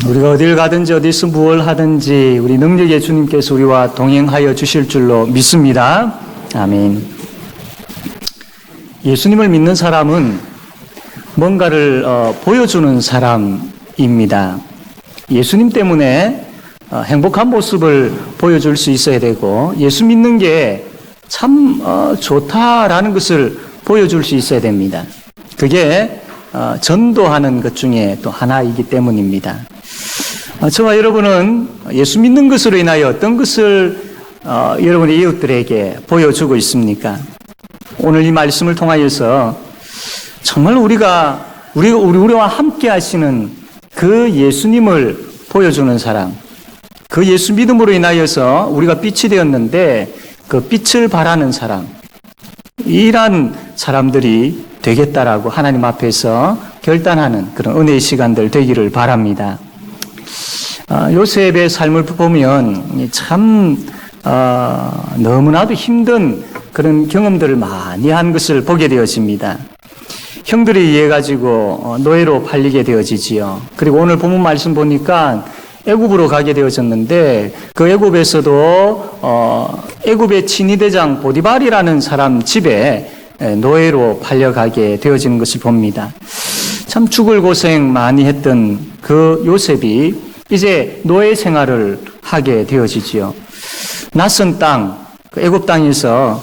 우리가 어딜 가든지 어디서 무엇을 하든지 우리 능력의 주님께서 우리와 동행하여 주실 줄로 믿습니다. 아멘. 예수님을 믿는 사람은 뭔가를 보여주는 사람입니다. 예수님 때문에 행복한 모습을 보여줄 수 있어야 되고, 예수 믿는 게 참 좋다라는 것을 보여줄 수 있어야 됩니다. 그게 전도하는 것 중에 또 하나이기 때문입니다. 저와 여러분은 예수 믿는 것으로 인하여 어떤 것을 여러분의 이웃들에게 보여주고 있습니까? 오늘 이 말씀을 통하여서 정말 우리와 함께 하시는 그 예수님을 보여주는 사람, 그 예수 믿음으로 인하여서 우리가 빛이 되었는데 그 빛을 바라는 사람, 이런 사람들이 되겠다라고 하나님 앞에서 결단하는 그런 은혜의 시간들 되기를 바랍니다. 요셉의 삶을 보면 참 너무나도 힘든 그런 경험들을 많이 한 것을 보게 되어집니다. 형들에 의해 가지고 노예로 팔리게 되어지지요. 그리고 오늘 본문 말씀 보니까 애굽으로 가게 되어졌는데, 그 애굽에서도 애굽의 친위대장 보디발이라는 사람 집에 노예로 팔려가게 되어지는 것을 봅니다. 참 죽을 고생 많이 했던 그 요셉이 이제 노예 생활을 하게 되어지지요. 낯선 땅, 그 애굽 땅에서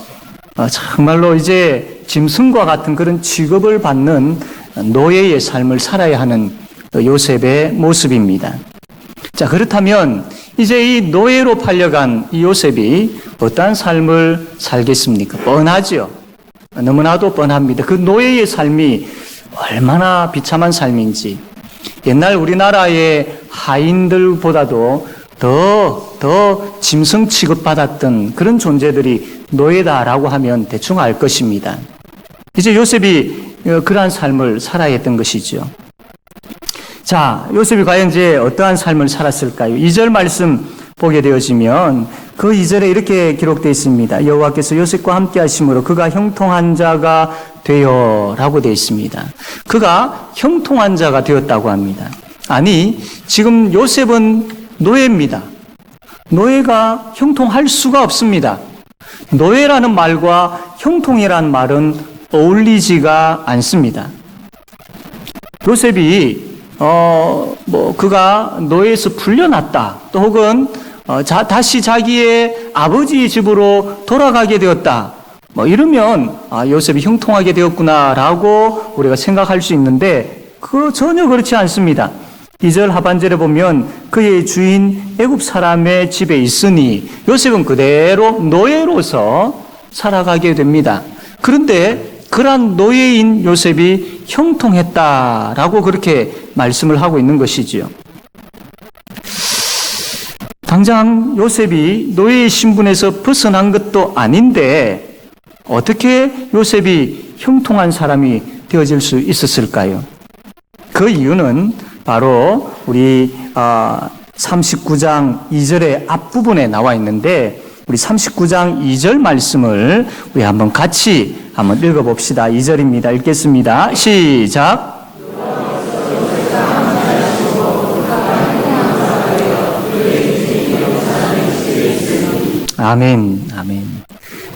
정말로 이제 짐승과 같은 그런 취급을 받는 노예의 삶을 살아야 하는 요셉의 모습입니다. 자, 그렇다면 이제 이 노예로 팔려간 이 요셉이 어떠한 삶을 살겠습니까? 뻔하죠. 너무나도 뻔합니다. 그 노예의 삶이 얼마나 비참한 삶인지, 옛날 우리나라의 하인들보다도 더 짐승 취급받았던 그런 존재들이 노예다라고 하면 대충 알 것입니다. 이제 요셉이 그러한 삶을 살아야 했던 것이죠. 자, 요셉이 과연 이제 어떠한 삶을 살았을까요? 2절 말씀 보게 되어지면 그 2절에 이렇게 기록되어 있습니다. 여호와께서 요셉과 함께 하심으로 그가 형통한 자가 되어라고 되어 있습니다. 그가 형통한 자가 되었다고 합니다. 아니, 지금 요셉은 노예입니다. 노예가 형통할 수가 없습니다. 노예라는 말과 형통이라는 말은 어울리지가 않습니다. 요셉이 그가 노예에서 풀려났다, 또 혹은 다시 자기의 아버지 집으로 돌아가게 되었다, 이러면 요셉이 형통하게 되었구나라고 우리가 생각할 수 있는데, 그거 전혀 그렇지 않습니다. 2절 하반절에 보면 그의 주인 애굽 사람의 집에 있으니 요셉은 그대로 노예로서 살아가게 됩니다. 그런데 그러한 노예인 요셉이 형통했다라고 그렇게 말씀을 하고 있는 것이지요. 당장 요셉이 노예의 신분에서 벗어난 것도 아닌데 어떻게 요셉이 형통한 사람이 되어질 수 있었을까요? 그 이유는 바로 우리 39장 2절의 앞부분에 나와 있는데, 우리 39장 2절 말씀을 우리 한번 같이 한번 읽어봅시다. 2절입니다. 읽겠습니다. 시작. 아멘, 아멘.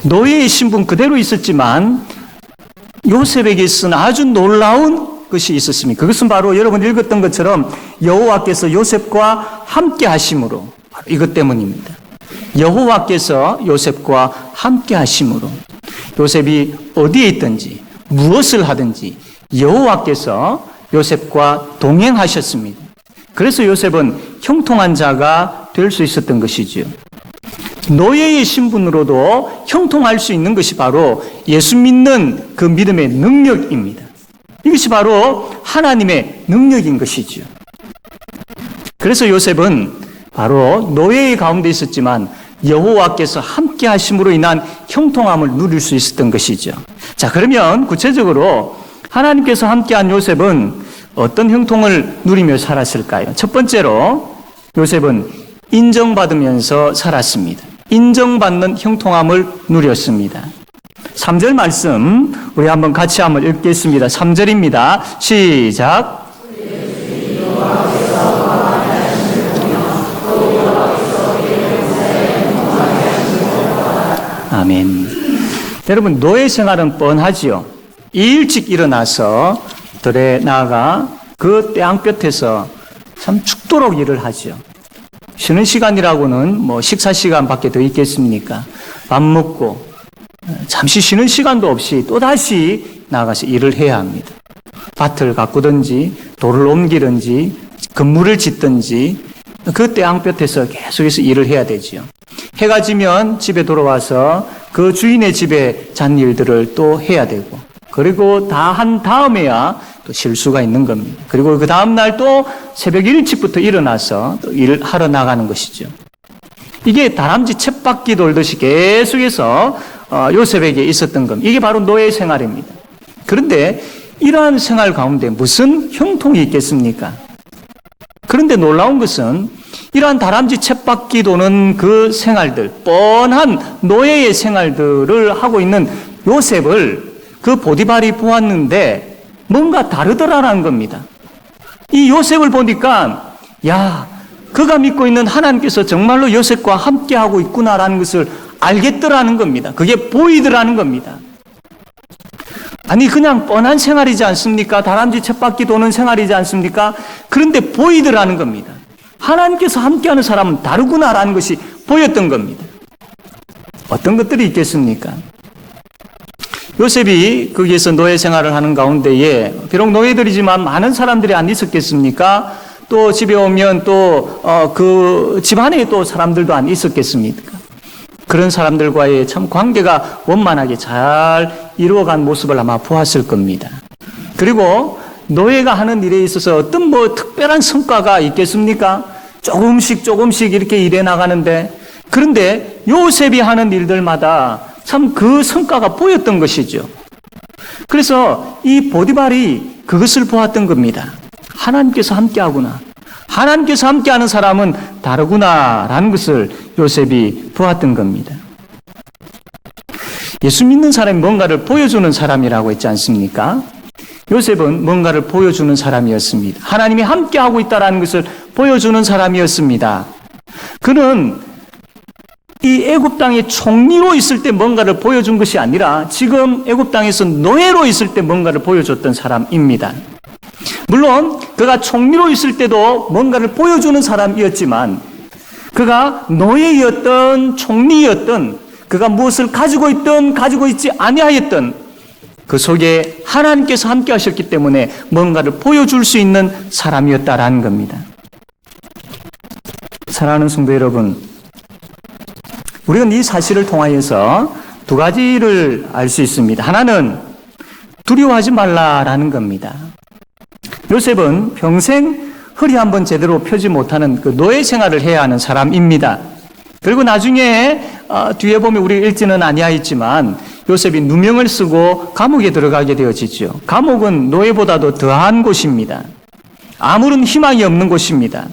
노예의 신분 그대로 있었지만 요셉에게 있은 아주 놀라운 것이 있었습니다. 그것은 바로 여러분 읽었던 것처럼 여호와께서 요셉과 함께 하심으로, 이것 때문입니다. 여호와께서 요셉과 함께 하심으로, 요셉이 어디에 있든지 무엇을 하든지 여호와께서 요셉과 동행하셨습니다. 그래서 요셉은 형통한 자가 될 수 있었던 것이지요. 노예의 신분으로도 형통할 수 있는 것이 바로 예수 믿는 그 믿음의 능력입니다. 이것이 바로 하나님의 능력인 것이지요. 그래서 요셉은 바로 노예의 가운데 있었지만 여호와께서 함께 하심으로 인한 형통함을 누릴 수 있었던 것이죠. 자, 그러면 구체적으로 하나님께서 함께한 요셉은 어떤 형통을 누리며 살았을까요? 첫 번째로 요셉은 인정받으면서 살았습니다. 인정받는 형통함을 누렸습니다. 3절 말씀 우리 한번 같이 한번 읽겠습니다. 3절입니다. 시작. 아멘. 여러분, 노예 생활은 뻔하지요. 일찍 일어나서 들에 나가 그 땅볕에서 참 죽도록 일을 하죠. 쉬는 시간이라고는 뭐 식사 시간밖에 더 있겠습니까? 밥 먹고 잠시 쉬는 시간도 없이 또다시 나가서 일을 해야 합니다. 밭을 가꾸든지 돌을 옮기든지 건물을 짓든지 그 땅볕에서 계속해서 일을 해야 되지요. 해가 지면 집에 돌아와서 그 주인의 집에 잔일들을 또 해야 되고, 그리고 다 한 다음에야 또 쉴 수가 있는 겁니다. 그리고 그 다음날 또 새벽 일찍부터 일어나서 또 일을 하러 나가는 것이죠. 이게 다람쥐 쳇바퀴 돌듯이 계속해서 요셉에게 있었던 겁니다. 이게 바로 노예 생활입니다. 그런데 이러한 생활 가운데 무슨 형통이 있겠습니까? 그런데 놀라운 것은 이러한 다람쥐 쳇바퀴 도는 그 생활들, 뻔한 노예의 생활들을 하고 있는 요셉을 그 보디발이 보았는데 뭔가 다르더라라는 겁니다. 이 요셉을 보니까 야, 그가 믿고 있는 하나님께서 정말로 요셉과 함께하고 있구나라는 것을 알겠더라는 겁니다. 그게 보이더라는 겁니다. 아니 그냥 뻔한 생활이지 않습니까? 다람쥐 쳇바퀴 도는 생활이지 않습니까? 그런데 보이더라는 겁니다. 하나님께서 함께하는 사람은 다르구나라는 것이 보였던 겁니다. 어떤 것들이 있겠습니까? 요셉이 거기에서 노예 생활을 하는 가운데에 비록 노예들이지만 많은 사람들이 안 있었겠습니까? 또 집에 오면 또 그 집안에 또 사람들도 안 있었겠습니까? 그런 사람들과의 참 관계가 원만하게 잘 이루어간 모습을 아마 보았을 겁니다. 그리고 노예가 하는 일에 있어서 어떤 뭐 특별한 성과가 있겠습니까? 조금씩 이렇게 일해 나가는데, 그런데 요셉이 하는 일들마다 참 그 성과가 보였던 것이죠. 그래서 이 보디발이 그것을 보았던 겁니다. 하나님께서 함께하구나. 하나님께서 함께하는 사람은 다르구나라는 것을 요셉이 보았던 겁니다. 예수 믿는 사람이 뭔가를 보여주는 사람이라고 했지 않습니까? 요셉은 뭔가를 보여주는 사람이었습니다. 하나님이 함께하고 있다는 것을 보여주는 사람이었습니다. 그는 이 애굽 땅의 총리로 있을 때 뭔가를 보여준 것이 아니라 지금 애굽 땅에서 노예로 있을 때 뭔가를 보여줬던 사람입니다. 물론 그가 총리로 있을 때도 뭔가를 보여주는 사람이었지만, 그가 노예였던 총리였던, 그가 무엇을 가지고 있던 가지고 있지 아니하였던 그 속에 하나님께서 함께 하셨기 때문에 뭔가를 보여줄 수 있는 사람이었다라는 겁니다. 사랑하는 성도 여러분, 우리는 이 사실을 통하여서 두 가지를 알 수 있습니다. 하나는 두려워하지 말라라는 겁니다. 요셉은 평생 허리 한번 제대로 펴지 못하는 그 노예 생활을 해야 하는 사람입니다. 그리고 나중에 뒤에 보면 우리 읽지는 아니하였지만 요셉이 누명을 쓰고 감옥에 들어가게 되어지죠. 감옥은 노예보다도 더한 곳입니다. 아무런 희망이 없는 곳입니다.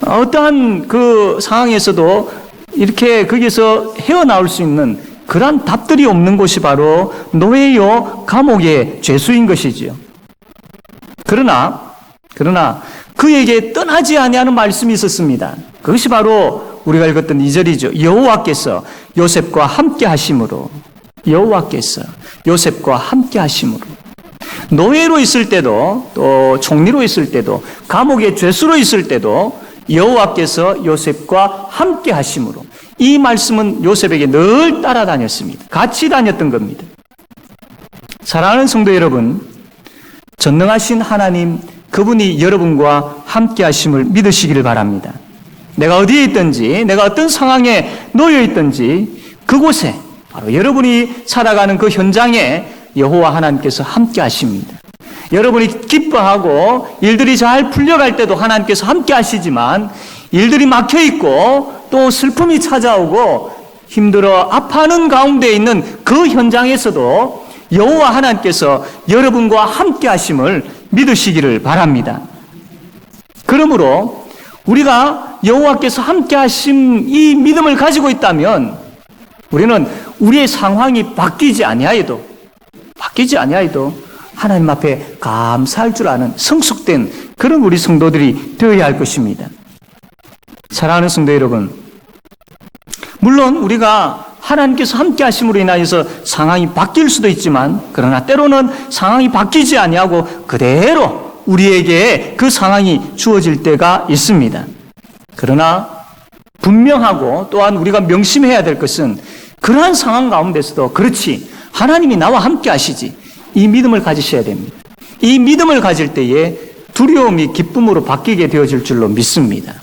어떠한 그 상황에서도 이렇게 거기서 헤어나올 수 있는 그러한 답들이 없는 곳이 바로 노예요 감옥의 죄수인 것이지요. 그러나 그에게 떠나지 아니하는 말씀이 있었습니다. 그것이 바로 우리가 읽었던 2절이죠. 여호와께서 요셉과 함께 하심으로, 여호와께서 요셉과 함께 하심으로. 노예로 있을 때도 또 총리로 있을 때도 감옥의 죄수로 있을 때도 여호와께서 요셉과 함께 하심으로, 이 말씀은 요셉에게 늘 따라다녔습니다. 같이 다녔던 겁니다. 사랑하는 성도 여러분, 전능하신 하나님, 그분이 여러분과 함께 하심을 믿으시기를 바랍니다. 내가 어디에 있든지, 내가 어떤 상황에 놓여 있든지 그곳에, 바로 여러분이 살아가는 그 현장에 여호와 하나님께서 함께 하십니다. 여러분이 기뻐하고 일들이 잘 풀려갈 때도 하나님께서 함께 하시지만, 일들이 막혀 있고 또 슬픔이 찾아오고 힘들어 아파하는 가운데 있는 그 현장에서도 여호와 하나님께서 여러분과 함께 하심을 믿으시기를 바랍니다. 그러므로 우리가 여호와께서 함께 하심, 이 믿음을 가지고 있다면 우리는 우리의 상황이 바뀌지 아니하여도 하나님 앞에 감사할 줄 아는 성숙된 그런 우리 성도들이 되어야 할 것입니다. 사랑하는 성도 여러분, 물론 우리가 하나님께서 함께 하심으로 인하여서 상황이 바뀔 수도 있지만, 그러나 때로는 상황이 바뀌지 아니하고 그대로 우리에게 그 상황이 주어질 때가 있습니다. 그러나 분명하고 또한 우리가 명심해야 될 것은, 그러한 상황 가운데서도 그렇지, 하나님이 나와 함께 하시지, 이 믿음을 가지셔야 됩니다. 이 믿음을 가질 때에 두려움이 기쁨으로 바뀌게 되어질 줄로 믿습니다.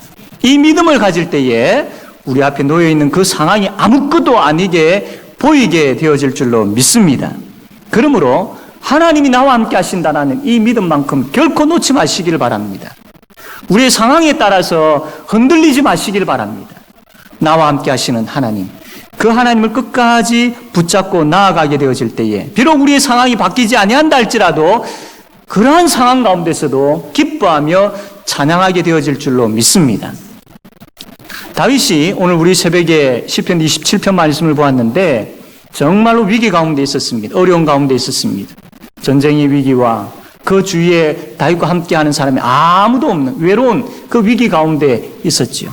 이 믿음을 가질 때에 우리 앞에 놓여있는 그 상황이 아무것도 아니게 보이게 되어질 줄로 믿습니다. 그러므로 하나님이 나와 함께 하신다는 이 믿음만큼 결코 놓지 마시길 바랍니다. 우리의 상황에 따라서 흔들리지 마시길 바랍니다. 나와 함께 하시는 하나님, 그 하나님을 끝까지 붙잡고 나아가게 되어질 때에 비록 우리의 상황이 바뀌지 아니한다 할지라도 그러한 상황 가운데서도 기뻐하며 찬양하게 되어질 줄로 믿습니다. 다윗이 오늘 우리 새벽에 시편 27편 말씀을 보았는데 정말로 위기 가운데 있었습니다. 어려운 가운데 있었습니다. 전쟁의 위기와 그 주위에 다윗과 함께하는 사람이 아무도 없는 외로운 그 위기 가운데 있었지요.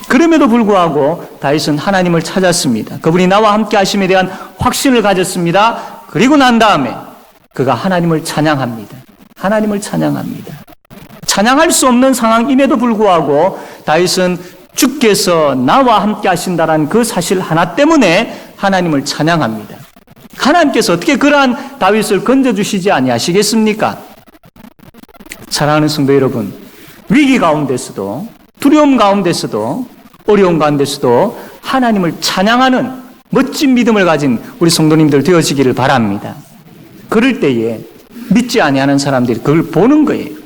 그럼에도 불구하고 다윗은 하나님을 찾았습니다. 그분이 나와 함께 하심에 대한 확신을 가졌습니다. 그리고 난 다음에 그가 하나님을 찬양합니다. 하나님을 찬양합니다. 찬양할 수 없는 상황임에도 불구하고 다윗은 주께서 나와 함께 하신다는 그 사실 하나 때문에 하나님을 찬양합니다. 하나님께서 어떻게 그러한 다윗을 건져주시지 아니하시겠습니까? 사랑하는 성도 여러분, 위기 가운데서도 두려움 가운데서도 어려움 가운데서도 하나님을 찬양하는 멋진 믿음을 가진 우리 성도님들 되어지기를 바랍니다. 그럴 때에 믿지 아니하는 사람들이 그걸 보는 거예요.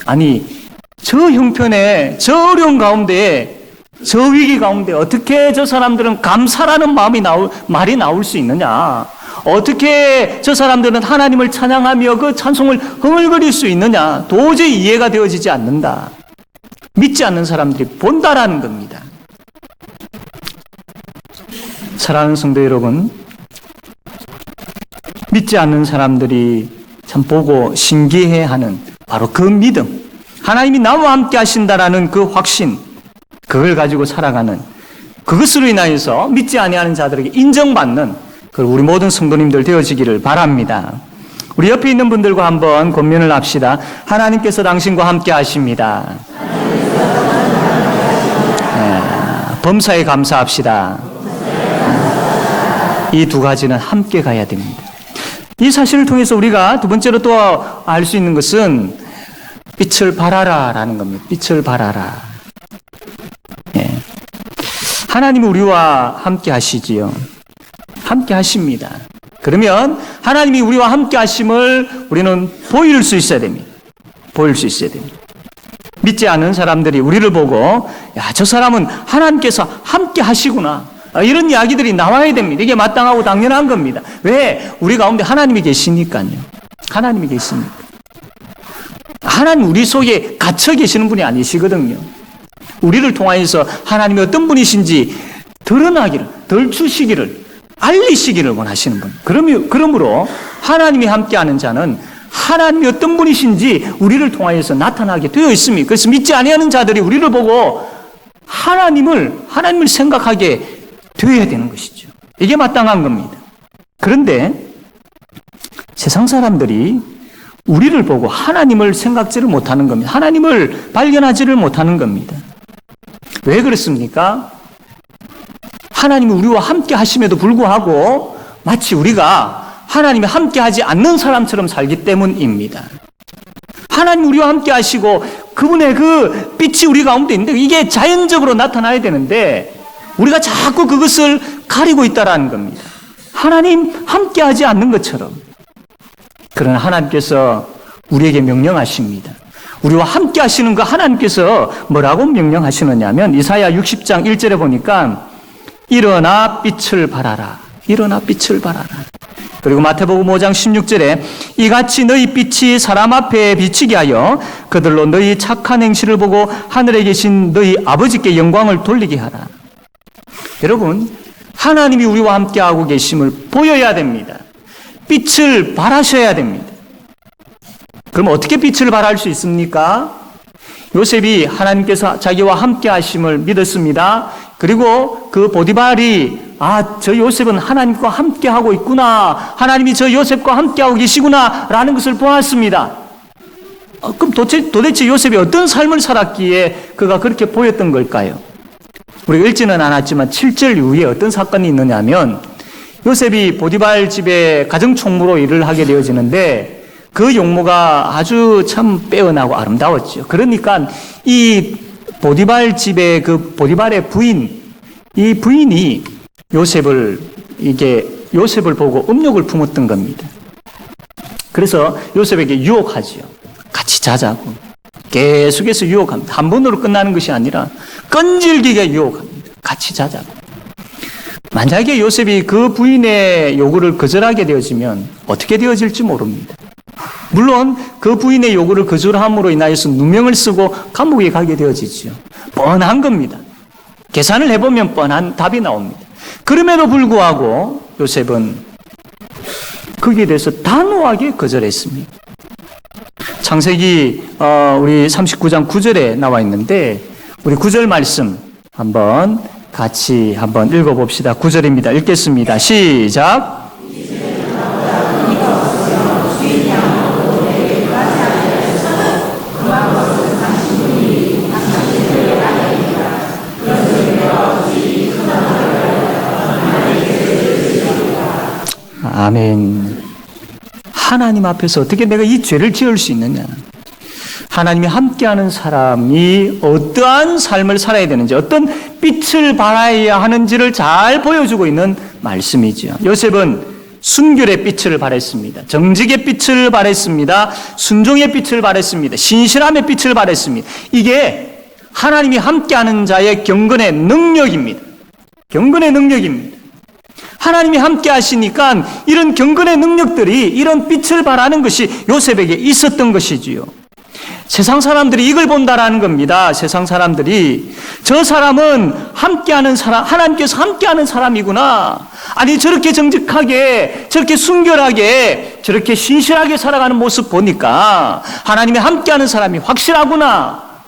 아니, 저 형편에, 저 어려운 가운데, 저 위기 가운데 어떻게 저 사람들은 감사라는 말이 나올 수 있느냐? 어떻게 저 사람들은 하나님을 찬양하며 그 찬송을 흥얼거릴 수 있느냐? 도저히 이해가 되어지지 않는다. 믿지 않는 사람들이 본다라는 겁니다. 사랑하는 성도 여러분, 믿지 않는 사람들이 참 보고 신기해하는 바로 그 믿음, 하나님이 나와 함께 하신다라는 그 확신, 그걸 가지고 살아가는, 그것으로 인하여서 믿지 아니하는 자들에게 인정받는 우리 모든 성도님들 되어지기를 바랍니다. 우리 옆에 있는 분들과 한번 권면을 합시다. 하나님께서 당신과 함께 하십니다. 범사에 감사합시다. 이 두 가지는 함께 가야 됩니다. 이 사실을 통해서 우리가 두 번째로 또 알 수 있는 것은 빛을 발하라 라는 겁니다. 빛을 발하라. 하나님이 우리와 함께 하시지요. 함께 하십니다. 그러면 하나님이 우리와 함께 하심을 우리는 보일 수 있어야 됩니다. 보일 수 있어야 됩니다. 믿지 않는 사람들이 우리를 보고, 야, 저 사람은 하나님께서 함께 하시구나, 이런 이야기들이 나와야 됩니다. 이게 마땅하고 당연한 겁니다. 왜? 우리 가운데 하나님이 계시니까요. 하나님이 계시니까. 하나님 우리 속에 갇혀 계시는 분이 아니시거든요. 우리를 통하여서 하나님이 어떤 분이신지 드러나기를, 덜추시기를, 알리시기를 원하시는 분. 그러므로 하나님이 함께하는 자는 하나님이 어떤 분이신지 우리를 통하여서 나타나게 되어 있습니다. 그래서 믿지 아니하는 자들이 우리를 보고 하나님을 생각하게 되어야 되는 것이죠. 이게 마땅한 겁니다. 그런데 세상 사람들이 우리를 보고 하나님을 생각지를 못하는 겁니다. 하나님을 발견하지를 못하는 겁니다. 왜 그렇습니까? 하나님이 우리와 함께 하심에도 불구하고 마치 우리가 하나님이 함께 하지 않는 사람처럼 살기 때문입니다. 하나님 우리와 함께 하시고 그분의 그 빛이 우리 가운데 있는데 이게 자연적으로 나타나야 되는데 우리가 자꾸 그것을 가리고 있다라는 겁니다. 하나님 함께 하지 않는 것처럼. 그러나 하나님께서 우리에게 명령하십니다. 우리와 함께 하시는 거 하나님께서 뭐라고 명령하시느냐면 이사야 60장 1절에 보니까 일어나 빛을 발하라. 일어나 빛을 발하라. 그리고 마태복음 5장 16절에 이같이 너희 빛이 사람 앞에 비치게 하여 그들로 너희 착한 행실을 보고 하늘에 계신 너희 아버지께 영광을 돌리게 하라. 여러분, 하나님이 우리와 함께하고 계심을 보여야 됩니다. 빛을 발하셔야 됩니다. 그럼 어떻게 빛을 발할 수 있습니까? 요셉이 하나님께서 자기와 함께 하심을 믿었습니다. 그리고 그 보디발이 저 요셉은 하나님과 함께하고 있구나. 하나님이 저 요셉과 함께하고 계시구나. 라는 것을 보았습니다. 그럼 도대체 요셉이 어떤 삶을 살았기에 그가 그렇게 보였던 걸까요? 우리가 읽지는 않았지만 7절 이후에 어떤 사건이 있느냐면 요셉이 보디발 집에 가정총무로 일을 하게 되어지는데 그 용모가 아주 참 빼어나고 아름다웠죠. 그러니까 이 보디발 집의 그 보디발의 부인, 이 부인이 요셉을 보고 음욕을 품었던 겁니다. 그래서 요셉에게 유혹하지요. 같이 자자고. 계속해서 유혹합니다. 한 번으로 끝나는 것이 아니라 끈질기게 유혹합니다. 같이 자자고. 만약에 요셉이 그 부인의 요구를 거절하게 되어지면 어떻게 되어질지 모릅니다. 물론 그 부인의 요구를 거절함으로 인하여서 누명을 쓰고 감옥에 가게 되어지죠. 뻔한 겁니다. 계산을 해보면 뻔한 답이 나옵니다. 그럼에도 불구하고 요셉은 거기에 대해서 단호하게 거절했습니다. 창세기 우리 39장 9절에 나와 있는데 우리 9절 말씀 같이 한번 읽어봅시다. 9절입니다. 읽겠습니다. 시작. 아멘. 하나님 앞에서 어떻게 내가 이 죄를 지을 수 있느냐? 하나님이 함께하는 사람이 어떠한 삶을 살아야 되는지, 어떤 빛을 발하여야 하는지를 잘 보여주고 있는 말씀이죠. 요셉은 순결의 빛을 발했습니다. 정직의 빛을 발했습니다. 순종의 빛을 발했습니다. 신실함의 빛을 발했습니다. 이게 하나님이 함께하는 자의 경건의 능력입니다. 경건의 능력입니다. 하나님이 함께 하시니까 이런 경건의 능력들이 이런 빛을 발하는 것이 요셉에게 있었던 것이지요. 세상 사람들이 이걸 본다라는 겁니다. 세상 사람들이 저 사람은 함께하는 사람, 하나님께서 함께하는 사람이구나. 아니 저렇게 정직하게, 저렇게 순결하게, 저렇게 신실하게 살아가는 모습 보니까 하나님이 함께하는 사람이 확실하구나.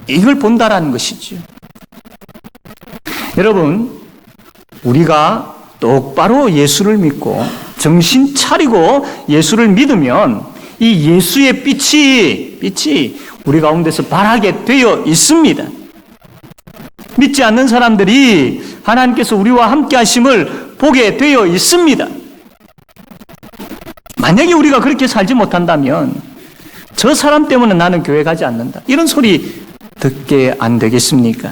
이걸 본다라는 것이지요. 여러분, 우리가 똑바로 예수를 믿고 정신 차리고 예수를 믿으면 이 예수의 빛이 우리 가운데서 발하게 되어 있습니다. 믿지 않는 사람들이 하나님께서 우리와 함께 하심을 보게 되어 있습니다. 만약에 우리가 그렇게 살지 못한다면 저 사람 때문에 나는 교회 가지 않는다. 이런 소리 듣게 안 되겠습니까?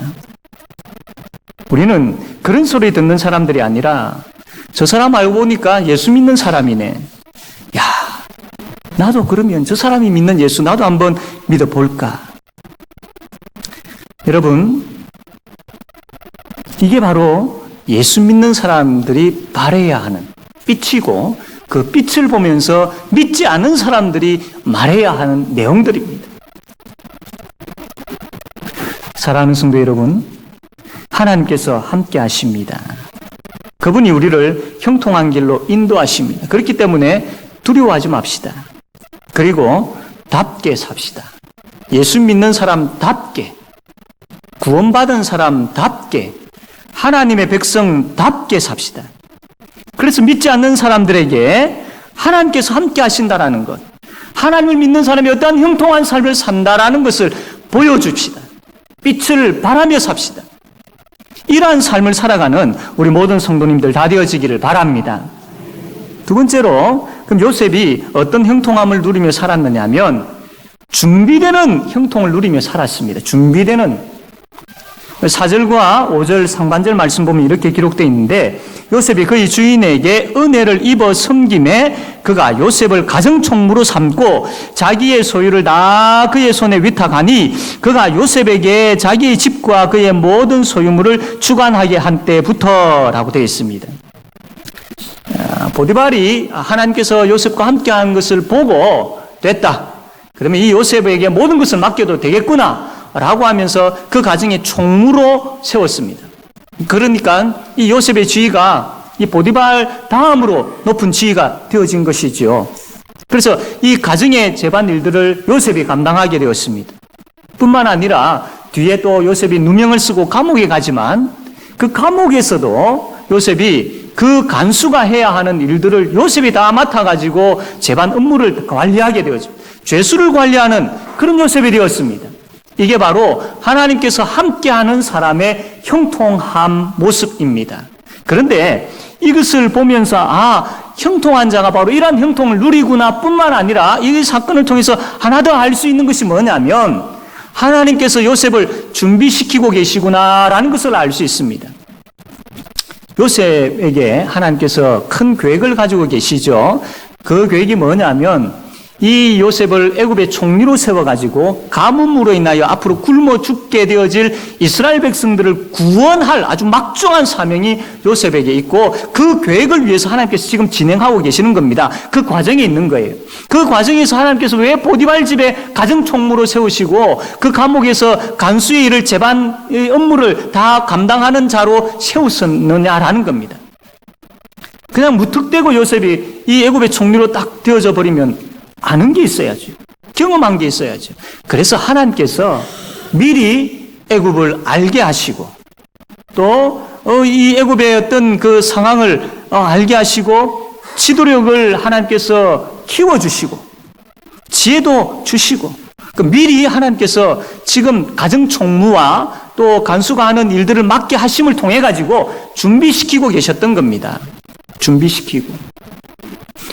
우리는 그런 소리 듣는 사람들이 아니라 저 사람 알고 보니까 예수 믿는 사람이네. 야, 나도 그러면 저 사람이 믿는 예수 나도 한번 믿어볼까? 여러분, 이게 바로 예수 믿는 사람들이 발해야 하는 빛이고 그 빛을 보면서 믿지 않은 사람들이 말해야 하는 내용들입니다. 사랑하는 성도 여러분, 하나님께서 함께 하십니다. 그분이 우리를 형통한 길로 인도하십니다. 그렇기 때문에 두려워하지 맙시다. 그리고 답게 삽시다. 예수 믿는 사람답게, 구원받은 사람답게, 하나님의 백성답게 삽시다. 그래서 믿지 않는 사람들에게 하나님께서 함께 하신다라는 것, 하나님을 믿는 사람이 어떠한 형통한 삶을 산다라는 것을 보여줍시다. 빛을 발하며 삽시다. 이러한 삶을 살아가는 우리 모든 성도님들 다 되어지기를 바랍니다. 두 번째로, 그럼 요셉이 어떤 형통함을 누리며 살았느냐 하면 준비되는 형통을 누리며 살았습니다. 준비되는 4절과 5절 상반절 말씀 보면 이렇게 기록되어 있는데 요셉이 그의 주인에게 은혜를 입어 섬김에 그가 요셉을 가정총무로 삼고 자기의 소유를 다 그의 손에 위탁하니 그가 요셉에게 자기의 집과 그의 모든 소유물을 주관하게 한 때부터라고 되어 있습니다. 보디발이 하나님께서 요셉과 함께한 것을 보고 됐다. 그러면 이 요셉에게 모든 것을 맡겨도 되겠구나 라고 하면서 그 가정의 총무로 세웠습니다. 그러니까 이 요셉의 지위가 이 보디발 다음으로 높은 지위가 되어진 것이죠. 그래서 이 가정의 집안일들을 요셉이 감당하게 되었습니다. 뿐만 아니라 뒤에 또 요셉이 누명을 쓰고 감옥에 가지만 그 감옥에서도 요셉이 그 간수가 해야 하는 일들을 요셉이 다 맡아가지고 재반 업무를 관리하게 되었죠. 죄수를 관리하는 그런 요셉이 되었습니다. 이게 바로 하나님께서 함께하는 사람의 형통함 모습입니다. 그런데 이것을 보면서 형통한 자가 바로 이러한 형통을 누리구나 뿐만 아니라 이 사건을 통해서 하나 더 알 수 있는 것이 뭐냐면 하나님께서 요셉을 준비시키고 계시구나라는 것을 알 수 있습니다. 요셉에게 하나님께서 큰 계획을 가지고 계시죠. 그 계획이 뭐냐면 이 요셉을 애굽의 총리로 세워가지고 가뭄으로 인하여 앞으로 굶어 죽게 되어질 이스라엘 백성들을 구원할 아주 막중한 사명이 요셉에게 있고 그 계획을 위해서 하나님께서 지금 진행하고 계시는 겁니다. 그 과정에 있는 거예요. 그 과정에서 하나님께서 왜 보디발 집에 가정총무로 세우시고 그 감옥에서 간수의 일을 재반 업무를 다 감당하는 자로 세우셨느냐라는 겁니다. 그냥 무턱대고 요셉이 이 애굽의 총리로 딱 되어져 버리면 아는 게 있어야죠. 경험한 게 있어야죠. 그래서 하나님께서 미리 애굽을 알게 하시고 또 이 애굽의 어떤 그 상황을 알게 하시고 지도력을 하나님께서 키워주시고 지혜도 주시고 미리 하나님께서 지금 가정총무와 또 간수가 하는 일들을 맡게 하심을 통해 가지고 준비시키고 계셨던 겁니다. 준비시키고.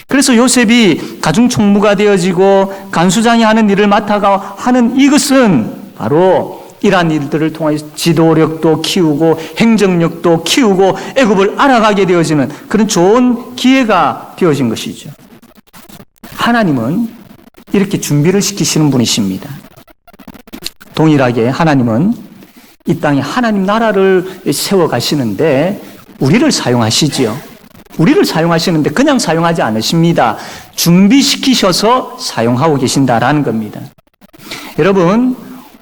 그래서 요셉이 가중총무가 되어지고 간수장이 하는 일을 맡아가 하는 이것은 바로 이러한 일들을 통해 지도력도 키우고 행정력도 키우고 애굽을 알아가게 되어지는 그런 좋은 기회가 되어진 것이죠. 하나님은 이렇게 준비를 시키시는 분이십니다. 동일하게 하나님은 이 땅에 하나님 나라를 세워가시는데 우리를 사용하시지요. 우리를 사용하시는데 그냥 사용하지 않으십니다. 준비시키셔서 사용하고 계신다라는 겁니다. 여러분,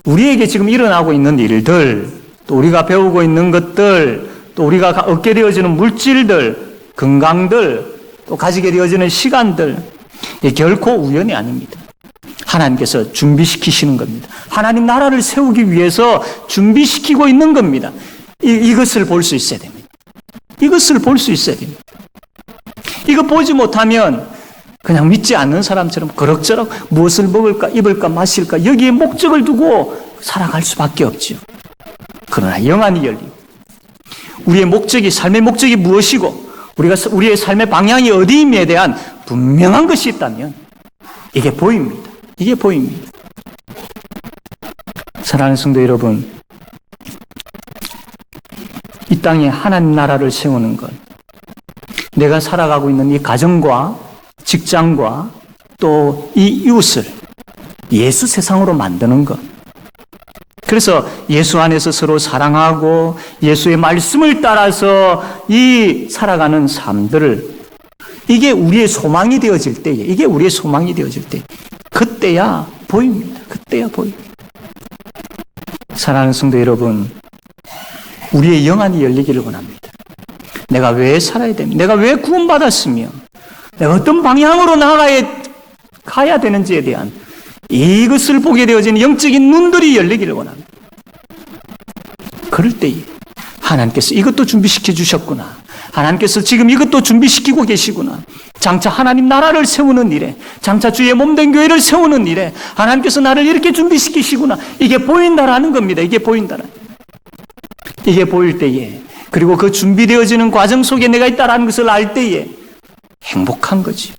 우리에게 지금 일어나고 있는 일들, 또 우리가 배우고 있는 것들, 또 우리가 얻게 되어지는 물질들, 건강들, 또 가지게 되어지는 시간들, 결코 우연이 아닙니다. 하나님께서 준비시키시는 겁니다. 하나님 나라를 세우기 위해서 준비시키고 있는 겁니다. 이것을 볼 수 있어야 됩니다. 이것을 볼 수 있어야 됩니다. 이거 보지 못하면 그냥 믿지 않는 사람처럼 그럭저럭 무엇을 먹을까, 입을까, 마실까 여기에 목적을 두고 살아갈 수밖에 없죠. 그러나 영안이 열리고 우리의 목적이, 삶의 목적이 무엇이고 우리의 삶의 방향이 어디임에 대한 분명한 것이 있다면 이게 보입니다. 이게 보입니다. 사랑하는 성도 여러분, 이 땅에 하나님 나라를 세우는 것, 내가 살아가고 있는 이 가정과 직장과 또 이 이웃을 예수 세상으로 만드는 것. 그래서 예수 안에서 서로 사랑하고 예수의 말씀을 따라서 이 살아가는 삶들을 이게 우리의 소망이 되어질 때에 이게 우리의 소망이 되어질 때 그때야 보입니다. 그때야 보입니다. 사랑하는 성도 여러분, 우리의 영안이 열리기를 원합니다. 내가 왜 살아야 됩니까? 내가 왜 구원받았으며 내가 어떤 방향으로 가야 되는지에 대한 이것을 보게 되어지는 영적인 눈들이 열리기를 원합니다. 그럴 때에 하나님께서 이것도 준비시켜 주셨구나. 하나님께서 지금 이것도 준비시키고 계시구나. 장차 하나님 나라를 세우는 일에, 장차 주의 몸된 교회를 세우는 일에 하나님께서 나를 이렇게 준비시키시구나. 이게 보인다라는 겁니다. 이게 보인다라는. 이게 보일 때에, 그리고 그 준비되어지는 과정 속에 내가 있다라는 것을 알 때에 행복한 거지.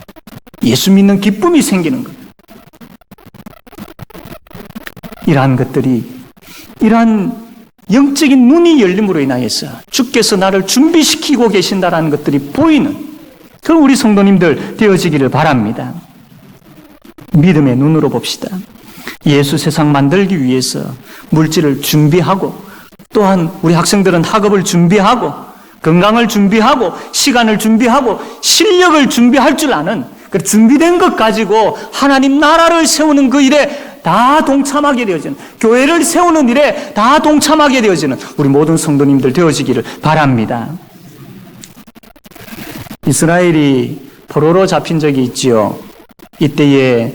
예수 믿는 기쁨이 생기는 겁니다. 이러한 것들이, 이러한 영적인 눈이 열림으로 인하여서 주께서 나를 준비시키고 계신다라는 것들이 보이는 그런 우리 성도님들 되어지기를 바랍니다. 믿음의 눈으로 봅시다. 예수 세상 만들기 위해서 물질을 준비하고, 또한 우리 학생들은 학업을 준비하고 건강을 준비하고 시간을 준비하고 실력을 준비할 줄 아는 그 준비된 것 가지고 하나님 나라를 세우는 그 일에 다 동참하게 되어지는, 교회를 세우는 일에 다 동참하게 되어지는 우리 모든 성도님들 되어지기를 바랍니다. 이스라엘이 포로로 잡힌 적이 있지요. 이때에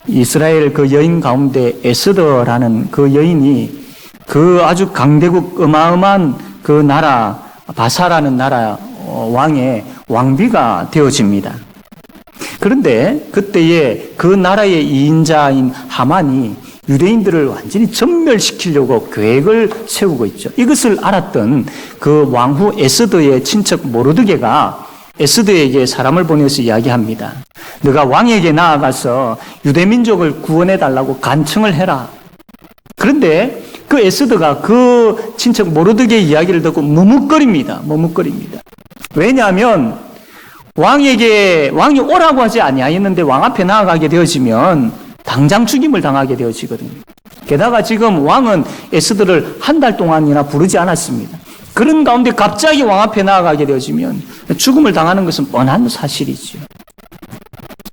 이스라엘 그 여인 가운데 에스더라는 그 여인이 그 아주 강대국 어마어마한 그 나라 바사라는 나라 왕의 왕비가 되어집니다. 그런데 그때에 그 나라의 2인자인 하만이 유대인들을 완전히 전멸시키려고 계획을 세우고 있죠. 이것을 알았던 그 왕후 에스더의 친척 모르드게가 에스더에게 사람을 보내서 이야기합니다. 너가 왕에게 나아가서 유대민족을 구원해달라고 간청을 해라. 그런데 그 에스더가 그 친척 모르드게의 이야기를 듣고 머뭇거립니다. 왜냐하면 왕이 오라고 하지 아니하였는데 왕 앞에 나아가게 되어지면 당장 죽임을 당하게 되어지거든요. 게다가 지금 왕은 에스더를 한 달 동안이나 부르지 않았습니다. 그런 가운데 갑자기 왕 앞에 나아가게 되어지면 죽음을 당하는 것은 뻔한 사실이죠.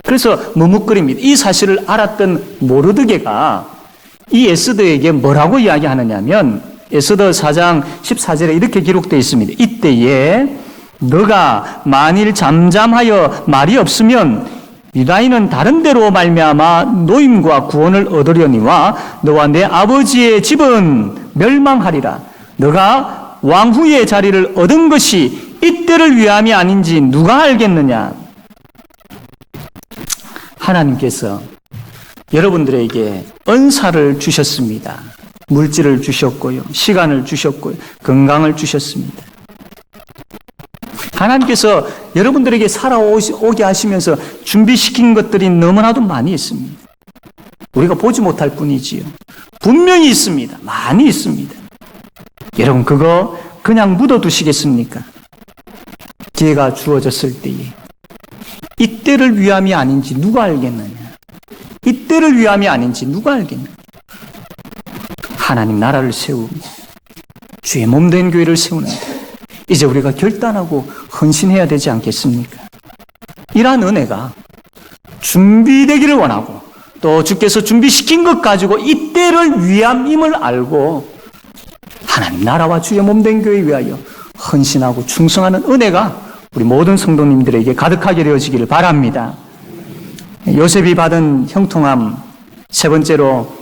그래서 머뭇거립니다. 이 사실을 알았던 모르드게가 이 에스더에게 뭐라고 이야기하느냐면 에스더 4장 14절에 이렇게 기록되어 있습니다. 이때에 너가 만일 잠잠하여 말이 없으면 유다인은 다른 데로 말미암아 노임과 구원을 얻으려니와 너와 내 아버지의 집은 멸망하리라. 너가 왕후의 자리를 얻은 것이 이때를 위함이 아닌지 누가 알겠느냐. 하나님께서 여러분들에게 은사를 주셨습니다. 물질을 주셨고요. 시간을 주셨고요. 건강을 주셨습니다. 하나님께서 여러분들에게 살아오게 하시면서 준비시킨 것들이 너무나도 많이 있습니다. 우리가 보지 못할 뿐이지요. 분명히 있습니다. 많이 있습니다. 여러분 그거 그냥 묻어두시겠습니까? 기회가 주어졌을 때에 이때를 위함이 아닌지 누가 알겠느냐. 이때를 위함이 아닌지 누가 알겠느냐. 하나님 나라를 세우고 주의 몸된 교회를 세우는데 이제 우리가 결단하고 헌신해야 되지 않겠습니까? 이러한 은혜가 준비되기를 원하고 또 주께서 준비시킨 것 가지고 이때를 위함임을 알고 하나님 나라와 주의 몸된 교회에 위하여 헌신하고 충성하는 은혜가 우리 모든 성도님들에게 가득하게 되어지기를 바랍니다. 요셉이 받은 형통함, 세 번째로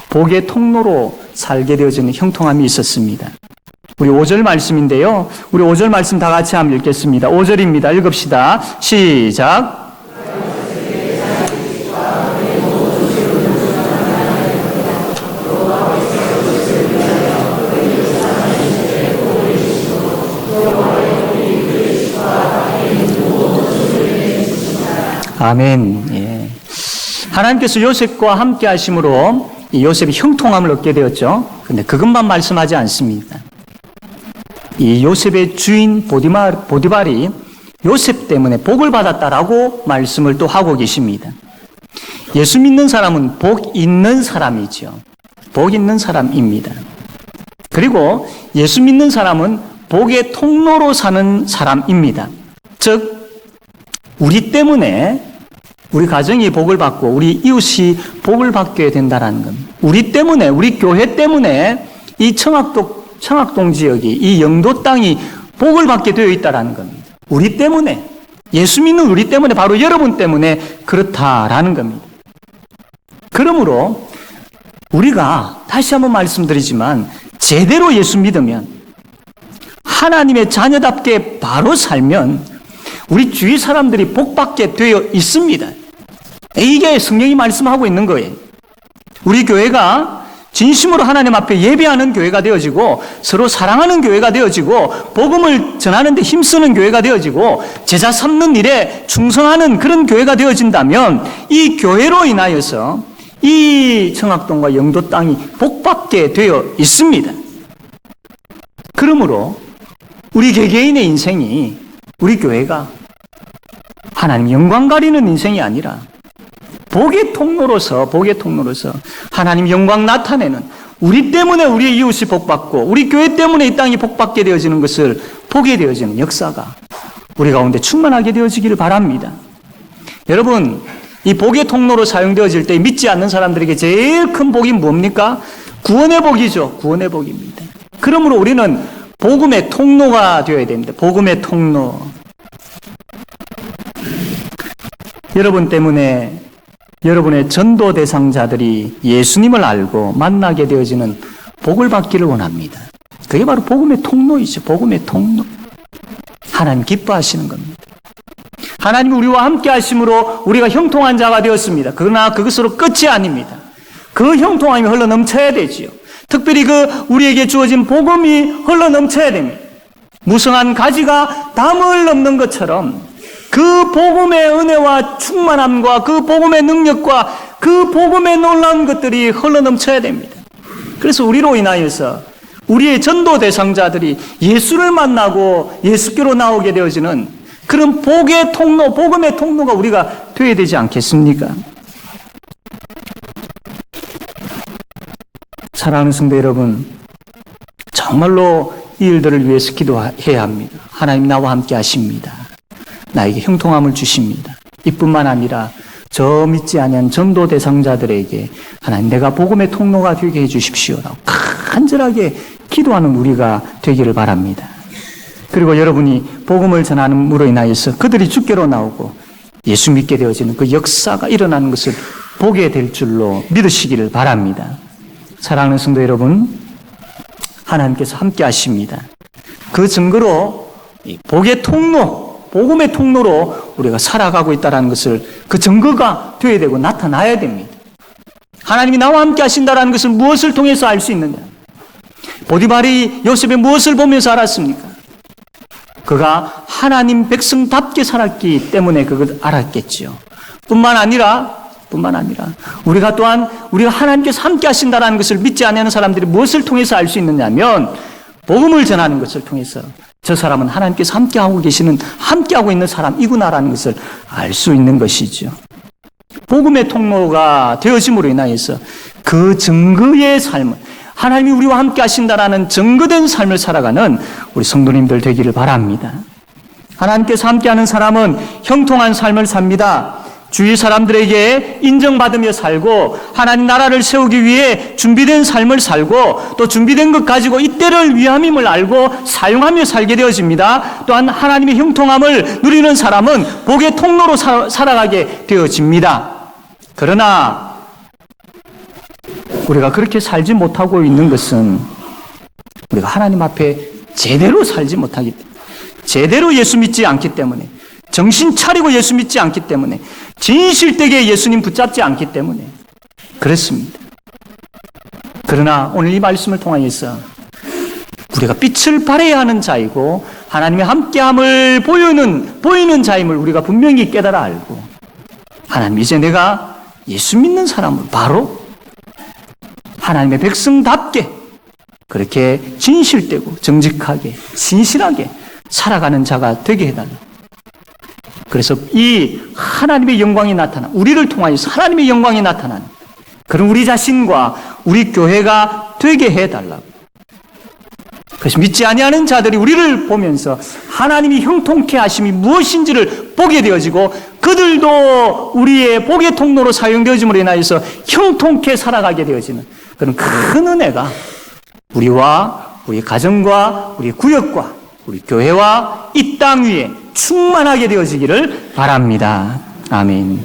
복의 통로로 살게 되어지는 형통함이 있었습니다. 우리 5절 말씀인데요. 우리 5절 말씀 다 같이 한번 읽겠습니다. 5절입니다. 읽읍시다. 시작. 아멘. 예. 하나님께서 요셉과 함께 하심으로 이 요셉이 형통함을 얻게 되었죠. 근데 그것만 말씀하지 않습니다. 이 요셉의 주인 보디발이 요셉 때문에 복을 받았다라고 말씀을 또 하고 계십니다. 예수 믿는 사람은 복 있는 사람이죠. 복 있는 사람입니다. 그리고 예수 믿는 사람은 복의 통로로 사는 사람입니다. 즉 우리 때문에 우리 가정이 복을 받고 우리 이웃이 복을 받게 된다는 겁니다. 우리 때문에 우리 교회 때문에 이 청학동 지역이 이 영도 땅이 복을 받게 되어 있다는 겁니다. 우리 때문에 예수 믿는 우리 때문에 바로 여러분 때문에 그렇다라는 겁니다. 그러므로 우리가 다시 한번 말씀드리지만 제대로 예수 믿으면 하나님의 자녀답게 바로 살면 우리 주위 사람들이 복받게 되어 있습니다. 이게 성경이 말씀하고 있는 거예요. 우리 교회가 진심으로 하나님 앞에 예배하는 교회가 되어지고 서로 사랑하는 교회가 되어지고 복음을 전하는 데 힘쓰는 교회가 되어지고 제자 삼는 일에 충성하는 그런 교회가 되어진다면 이 교회로 인하여서 이 청학동과 영도 땅이 복받게 되어 있습니다. 그러므로 우리 개개인의 인생이 우리 교회가 하나님 영광 가리는 인생이 아니라 복의 통로로서 하나님 영광 나타내는 우리 때문에 우리의 이웃이 복받고 우리 교회 때문에 이 땅이 복받게 되어지는 것을 보게 되어지는 역사가 우리 가운데 충만하게 되어지기를 바랍니다. 여러분 이 복의 통로로 사용되어질 때 믿지 않는 사람들에게 제일 큰 복이 뭡니까? 구원의 복이죠. 구원의 복입니다. 그러므로 우리는 복음의 통로가 되어야 됩니다. 복음의 통로. 여러분 때문에 여러분의 전도 대상자들이 예수님을 알고 만나게 되어지는 복을 받기를 원합니다. 그게 바로 복음의 통로이죠. 복음의 통로. 하나님 기뻐하시는 겁니다. 하나님이 우리와 함께 하심으로 우리가 형통한 자가 되었습니다. 그러나 그것으로 끝이 아닙니다. 그 형통함이 흘러 넘쳐야 되지요. 특별히 우리에게 주어진 복음이 흘러 넘쳐야 됩니다. 무성한 가지가 담을 넘는 것처럼 그 복음의 은혜와 충만함과 그 복음의 능력과 그 복음의 놀라운 것들이 흘러 넘쳐야 됩니다. 그래서 우리로 인하여서 우리의 전도 대상자들이 예수를 만나고 예수께로 나오게 되어지는 그런 복의 통로, 복음의 통로가 우리가 되어야 되지 않겠습니까? 사랑하는 성도 여러분, 정말로 이 일들을 위해서 기도해야 합니다. 하나님 나와 함께 하십니다. 나에게 형통함을 주십니다. 이뿐만 아니라 저 믿지 아니한 전도 대상자들에게 하나님 내가 복음의 통로가 되게 해주십시오라고 간절하게 기도하는 우리가 되기를 바랍니다. 그리고 여러분이 복음을 전함으로 인하여서 그들이 주께로 나오고 예수 믿게 되어지는 그 역사가 일어나는 것을 보게 될 줄로 믿으시기를 바랍니다. 사랑하는 성도 여러분, 하나님께서 함께 하십니다. 그 증거로 이 복의 통로, 복음의 통로로 우리가 살아가고 있다는 것을 그 증거가 되어야 되고 나타나야 됩니다. 하나님이 나와 함께 하신다는 것을 무엇을 통해서 알 수 있느냐? 보디발이 요셉의 무엇을 보면서 알았습니까? 그가 하나님 백성답게 살았기 때문에 그걸 알았겠지요. 뿐만 아니라 우리가 또한 우리가 하나님께서 함께 하신다는 것을 믿지 않는 사람들이 무엇을 통해서 알 수 있느냐면 복음을 전하는 것을 통해서 저 사람은 하나님께서 함께하고 있는 사람이구나라는 것을 알 수 있는 것이죠. 복음의 통로가 되어짐으로 인하여서 그 증거의 삶을 하나님이 우리와 함께 하신다라는 증거된 삶을 살아가는 우리 성도님들 되기를 바랍니다. 하나님께서 함께하는 사람은 형통한 삶을 삽니다. 주위 사람들에게 인정받으며 살고 하나님 나라를 세우기 위해 준비된 삶을 살고 또 준비된 것 가지고 이때를 위함임을 알고 사용하며 살게 되어집니다. 또한 하나님의 형통함을 누리는 사람은 복의 통로로 살아가게 되어집니다. 그러나 우리가 그렇게 살지 못하고 있는 것은 우리가 하나님 앞에 제대로 살지 못하기 때문에, 제대로 예수 믿지 않기 때문에, 정신 차리고 예수 믿지 않기 때문에, 진실되게 예수님 붙잡지 않기 때문에 그렇습니다. 그러나 오늘 이 말씀을 통하여서 우리가 빛을 발해야 하는 자이고 하나님의 함께함을 보이는 자임을 우리가 분명히 깨달아 알고 하나님 이제 내가 예수 믿는 사람을 바로 하나님의 백성답게 그렇게 진실되고 정직하게 신실하게 살아가는 자가 되게 해달라. 그래서 이 하나님의 영광이 우리를 통하여서 하나님의 영광이 나타나는 그런 우리 자신과 우리 교회가 되게 해달라고. 그래서 믿지 아니하는 자들이 우리를 보면서 하나님이 형통케 하심이 무엇인지를 보게 되어지고 그들도 우리의 복의 통로로 사용되어짐으로 인하여서 형통케 살아가게 되어지는 그런 큰 은혜가 우리와 우리 가정과 우리 구역과 우리 교회와 이 땅 위에 충만하게 되어지기를 바랍니다. 아멘.